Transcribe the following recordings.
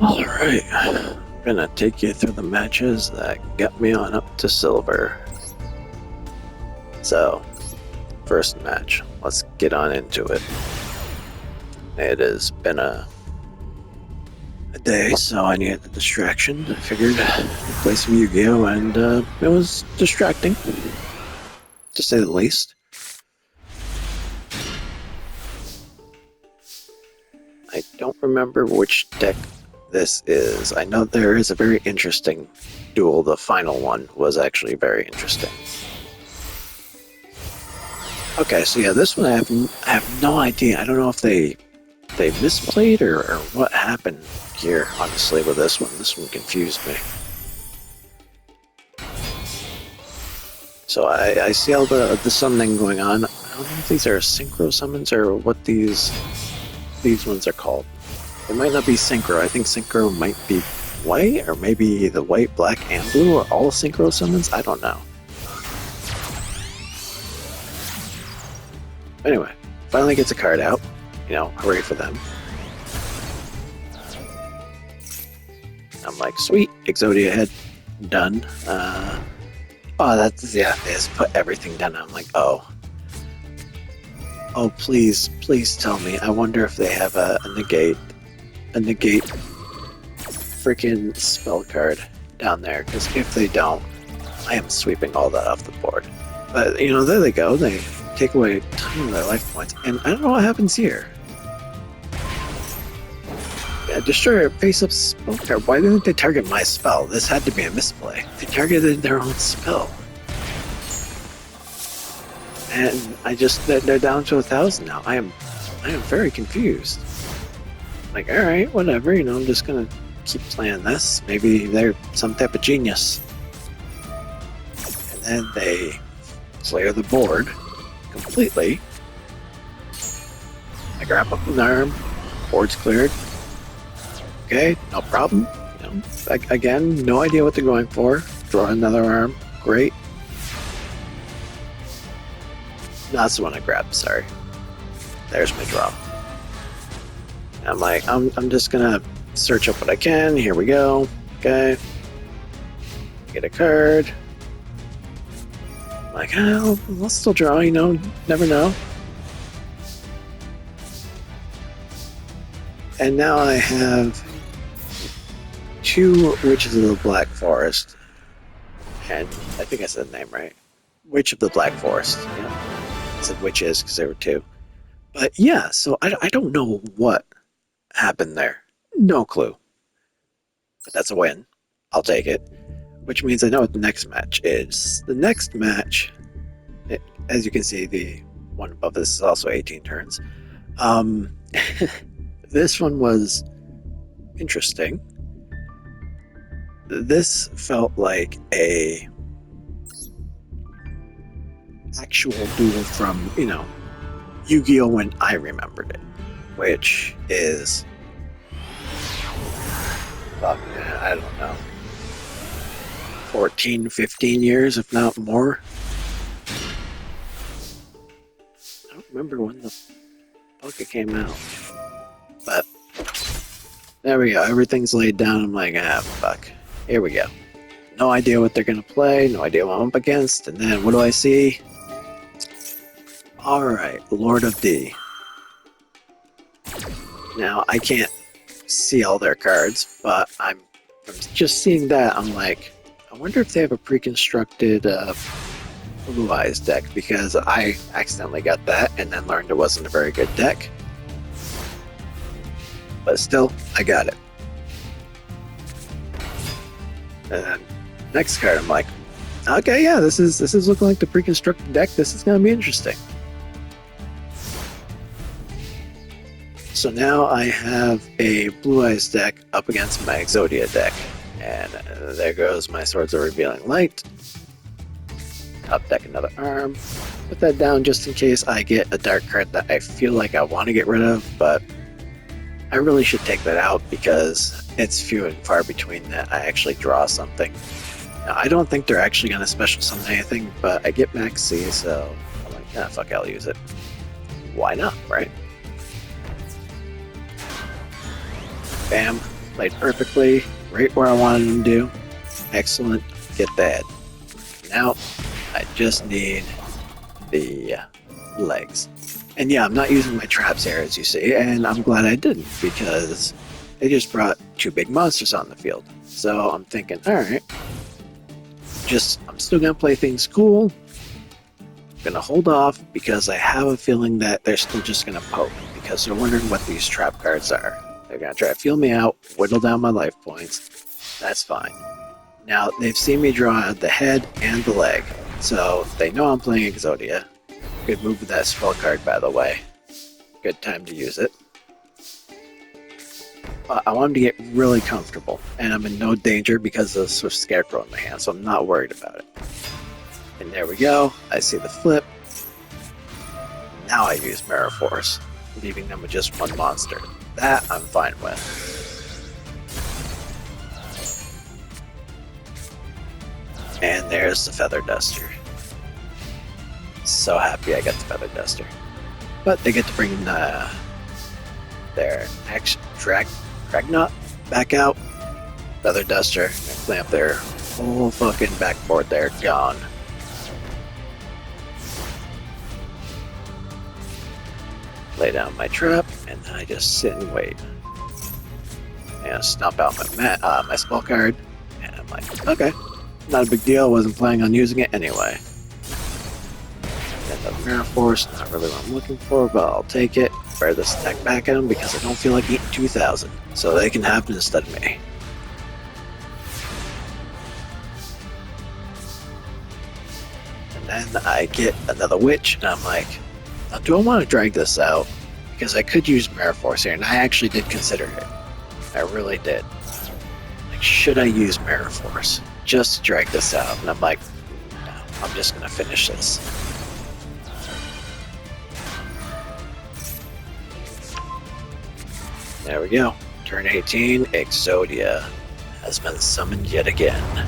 Alright, I'm gonna take you through the matches that got me on up to silver. So, first match, let's get on into it. It has been a day, so I needed a distraction. I figured play some Yu-Gi-Oh! And it was distracting, to say the least. I don't remember which deck this is. I know there is a very interesting duel. The final one was actually very interesting. Okay, so yeah, this one I have no idea. I don't know if they misplayed or what happened here. Honestly, with this one confused me. So I see all the summoning going on. I don't know if these are synchro summons or what these ones are called. It might not be synchro. I think synchro might be white, or maybe the white, black, and blue are all synchro summons. I don't know. Anyway, finally gets a card out. You know, hooray for them. I'm like, sweet, Exodia head done. Oh, that's, yeah, they just put everything down. I'm like, oh. Oh, please, please tell me. I wonder if they have a negate freaking spell card down there, because if they don't, I am sweeping all that off the board. But, you know, there they go. They take away a ton of their life points, and I don't know what happens here. Yeah, destroy a face-up spell card. Why didn't they target my spell? This had to be a misplay. They targeted their own spell. And they're down to 1,000 now. I am very confused. Like, alright, whatever, you know, I'm just gonna keep playing this. Maybe they're some type of genius. And then they clear the board completely. I grab up an arm, board's cleared. Okay, no problem. You know, again, no idea what they're going for. Draw another arm, great. That's the one I grabbed, sorry. There's my draw. I'm like, I'm just gonna search up what I can. Here we go. Okay. Get a card. I'm like, oh, I'll still draw, you know, never know. And now I have 2 Witches of the Black Forest. And I think I said the name right. Witch of the Black Forest. Yeah. I said witches because there were 2. But yeah, so I don't know what happened there. No clue. But that's a win. I'll take it. Which means I know what the next match is. The next match, as you can see, the one above this is also 18 turns. This one was interesting. This felt like a actual duel from, you know, Yu-Gi-Oh! When I remembered it, which is, fuck, I don't know, 14, 15 years, if not more. I don't remember when the fuck it came out, but there we go. Everything's laid down. I'm like, ah, fuck. Here we go. No idea what they're gonna play, no idea what I'm up against, and then what do I see? Alright, Lord of D. Now, I can't see all their cards, but I'm just seeing that, I'm like, I wonder if they have a pre-constructed Blue Eyes deck, because I accidentally got that and then learned it wasn't a very good deck. But still, I got it. And then next card, I'm like, okay, yeah, this is looking like the pre-constructed deck. This is gonna be interesting. So now I have a Blue Eyes deck up against my Exodia deck. And there goes my Swords of Revealing Light. Top deck another arm. Put that down just in case I get a dark card that I feel like I want to get rid of, but I really should take that out because it's few and far between that I actually draw something. Now, I don't think they're actually going to special summon anything, but I get Max C, so I'm like, nah, fuck, I'll use it. Why not, right? Bam. Played perfectly, right where I wanted him to. Excellent. Get that. Now, I just need the legs. And yeah, I'm not using my traps here, as you see, and I'm glad I didn't, because they just brought two big monsters on the field. So I'm thinking, alright, I'm still gonna play things cool. I'm gonna hold off, because I have a feeling that they're still just gonna poke, because they're wondering what these trap cards are. They're gonna try to feel me out, whittle down my life points. That's fine. Now, they've seen me draw out the head and the leg, so they know I'm playing Exodia. Good move with that spell card, by the way. Good time to use it. I want him to get really comfortable, and I'm in no danger because of the Swift Scarecrow in my hand, so I'm not worried about it. And there we go. I see the flip. Now I use Mirror Force, leaving them with just one monster. That I'm fine with. And there's the Feather Duster. So happy I got the Feather Duster. But they get to bring their Dragnot back out. Feather Duster, and clamp their whole fucking backboard there, gone. Lay down my trap, and then I just sit and wait. And stomp out my spell card, and I'm like, okay, not a big deal, wasn't planning on using it anyway. And the Mirror Force, not really what I'm looking for, but I'll take it. Fire this attack back at them because I don't feel like eating 2,000, so they can have it instead of me. And then I get another witch, and I'm like, now, do I want to drag this out? Because I could use Mirror Force here, and I actually did consider it. I really did. Like, should I use Mirror Force just to drag this out? And I'm like, no, I'm just going to finish this. There we go. Turn 18, Exodia has been summoned yet again.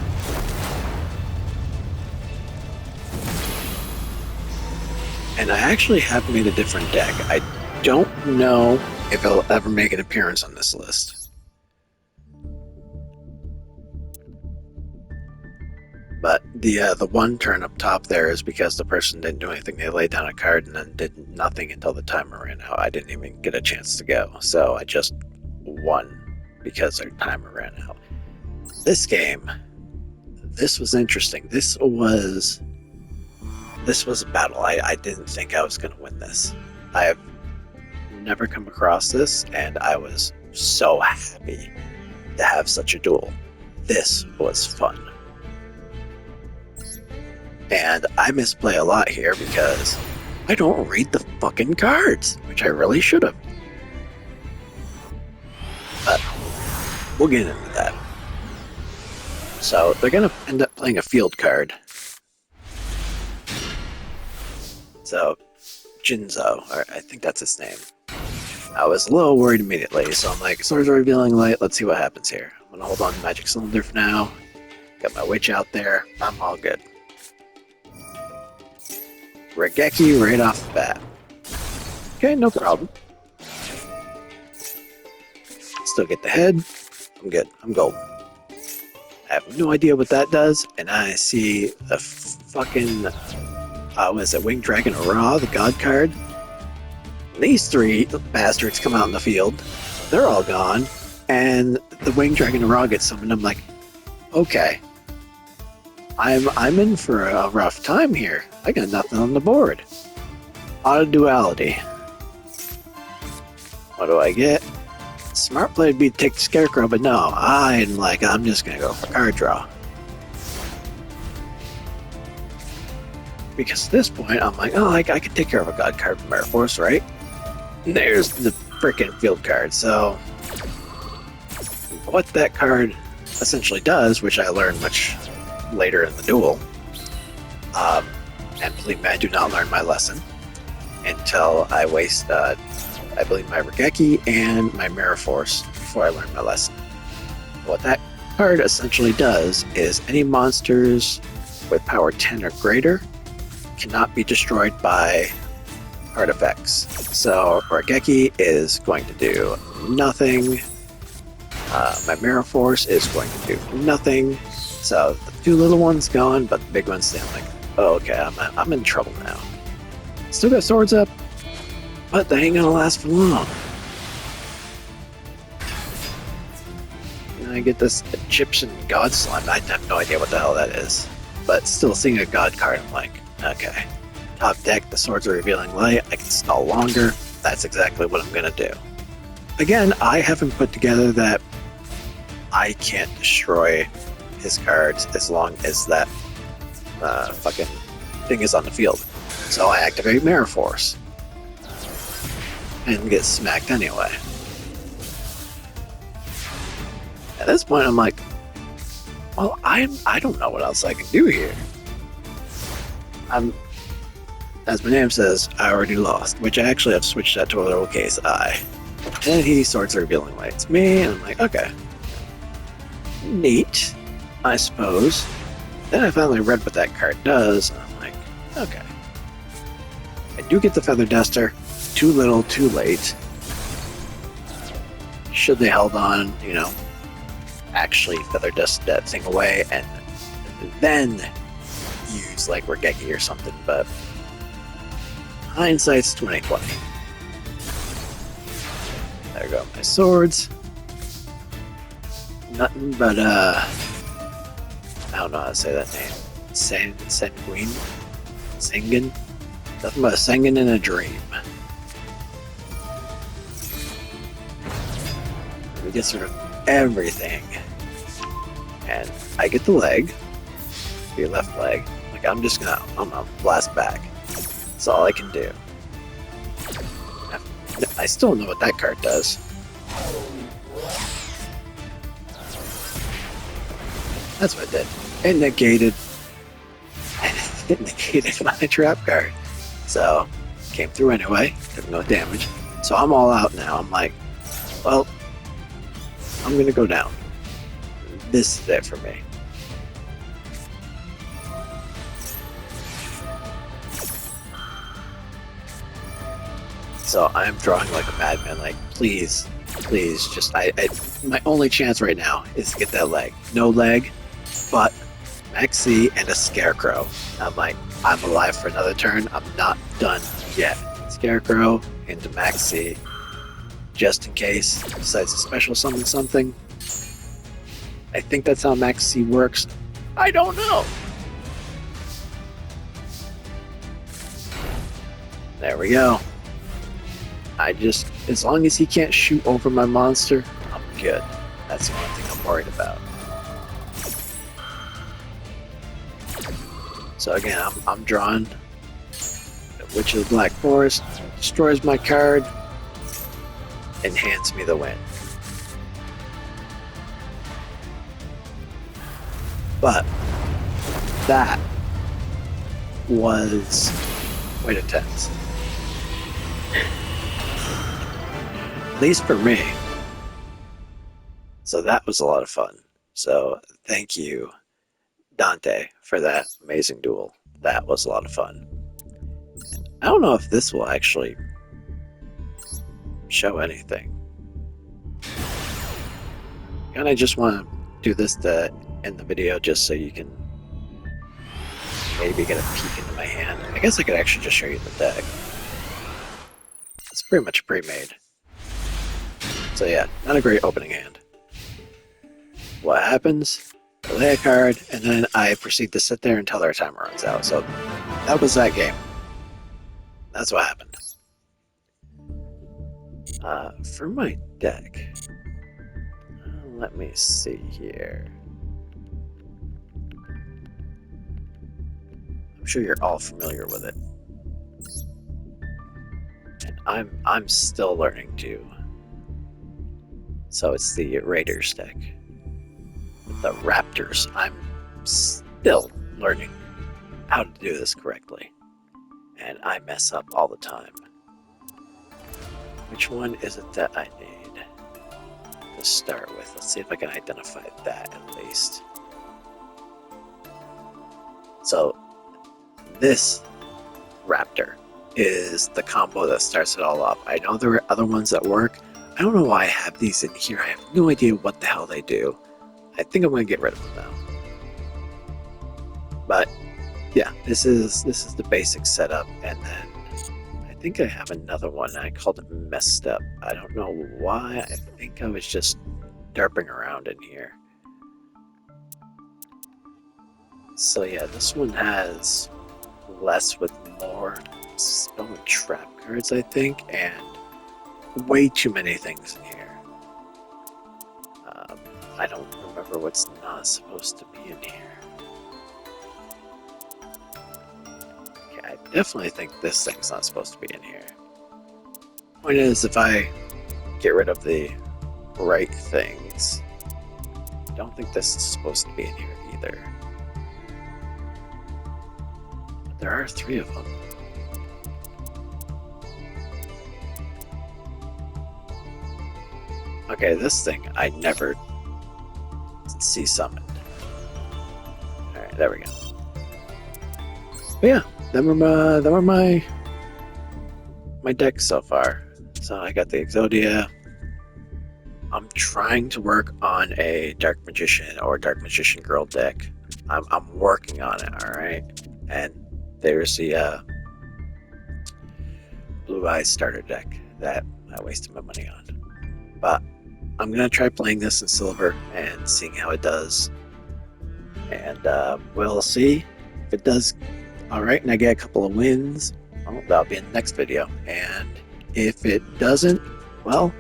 And I actually have made a different deck. I don't know if it'll ever make an appearance on this list. But the one turn up top there is because the person didn't do anything. They laid down a card and then did nothing until the timer ran out. I didn't even get a chance to go. So I just won because their timer ran out. This game, this was interesting. This was a battle. I didn't think I was going to win this. I have never come across this, and I was so happy to have such a duel. This was fun. And I misplay a lot here because I don't read the fucking cards, which I really should have. But we'll get into that. So they're going to end up playing a field card. So, Jinzo, or I think that's his name. I was a little worried immediately, so I'm like, Swords of Revealing Light, let's see what happens here. I'm gonna hold on to Magic Cylinder for now. Got my Witch out there, I'm all good. Regeki right off the bat. Okay, no problem. Still get the head. I'm good, I'm golden. I have no idea what that does, and I see the fucking... what is it, Winged Dragon Ra, the God card? These three bastards come out in the field. They're all gone. And the Winged Dragon Ra gets summoned. I'm like, okay. I'm in for a rough time here. I got nothing on the board. Auto Duality. What do I get? Smart play would be to take the Scarecrow, but no. I'm just going to go for card draw. Because at this point, I'm like, oh, I could take care of a God card from Mirror Force, right? And there's the frickin' field card. So, what that card essentially does, which I learned much later in the duel, and believe me, I do not learn my lesson until I waste, I believe, my Regeki and my Mirror Force before I learn my lesson. What that card essentially does is any monsters with power 10 or greater cannot be destroyed by artifacts. So Regeki is going to do nothing. My Mirror Force is going to do nothing. So the two little ones gone, but the big one's staying. Like, oh, okay, I'm in trouble now. Still got swords up, but they ain't gonna last for long. And I get this Egyptian god slime. I have no idea what the hell that is. But still seeing a god card, I'm like, okay. Top deck, the swords are revealing light. I can stall longer. That's exactly what I'm gonna do. Again, I haven't put together that I can't destroy his cards as long as that fucking thing is on the field. So I activate Mirror Force and get smacked anyway. At this point, I'm like, well, I don't know what else I can do here. As my name says, I already lost, which I actually have switched that to a lowercase I. And he starts revealing like it's me, and I'm like, okay. Neat, I suppose. Then I finally read what that card does, and I'm like, okay. I do get the Feather Duster. Too little, too late. Should they held on, you know, actually Feather Dust that thing away, and then use like Regeki or something, but hindsight's 2020. There go my swords. Nothing but I don't know how to say that name. Sanguine? Sanguine? Nothing but a Sanguine in a dream. We get sort of everything. And I get the leg. Your left leg. Like I'm gonna blast back. That's all I can do. I still don't know what that card does. That's what it did. It negated. It negated my trap card. So, came through anyway. Took no damage. So I'm all out now. I'm like, well, I'm gonna go down. This is it for me. So I'm drawing like a madman, like, please, just, my only chance right now is to get that leg. No leg, but Max C and a Scarecrow. I'm like, I'm alive for another turn, I'm not done yet. Scarecrow into Max C, just in case, decides to special summon something. I think that's how Max C works. I don't know. There we go. As long as he can't shoot over my monster, I'm good. That's the only thing I'm worried about. So again, I'm drawing the Witch of the Black Forest, destroys my card, and hands me the win. But that was quite intense. At least for me. So that was a lot of fun. So thank you, Dante, for that amazing duel. That was a lot of fun. I don't know if this will actually show anything. And I just want to do this to end the video just so you can maybe get a peek into my hand. I guess I could actually just show you the deck. It's pretty much pre-made. So yeah, not a great opening hand. What happens? I lay a card, and then I proceed to sit there until their timer runs out. So that was that game. That's what happened. For my deck, let me see here. I'm sure you're all familiar with it. And I'm still learning too. So it's the Raiders deck. The Raptors. I'm still learning how to do this correctly. And I mess up all the time. Which one is it that I need to start with? Let's see if I can identify that at least. So this Raptor is the combo that starts it all up. I know there are other ones that work. I don't know why I have these in here. I have no idea what the hell they do. I think I'm gonna get rid of them now. But yeah, this is the basic setup, and then I think I have another one. I called it messed up. I don't know why. I think I was just derping around in here. So yeah, this one has less with more spell and trap cards, I think, and way too many things in here. I don't remember what's not supposed to be in here. Okay, I definitely think this thing's not supposed to be in here. Point is, if I get rid of the right things, I don't think this is supposed to be in here either. But there are 3 of them. Okay, this thing I never see summoned. Alright, there we go. But yeah, them are my decks so far. So I got the Exodia. I'm trying to work on a Dark Magician or Dark Magician Girl deck. I'm working on it, alright? And there's the Blue Eyes starter deck that I wasted my money on. But I'm gonna try playing this in silver and seeing how it does. And we'll see if it does alright and I get a couple of wins. Well, that'll be in the next video. And if it doesn't, well,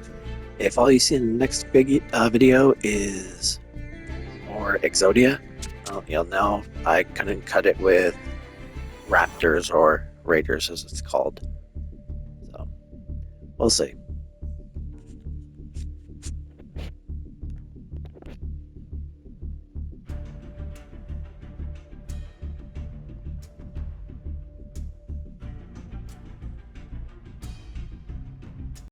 if all you see in the next big video is more Exodia, well, you'll know I couldn't cut it with Raptors or Raiders as it's called. So, we'll see.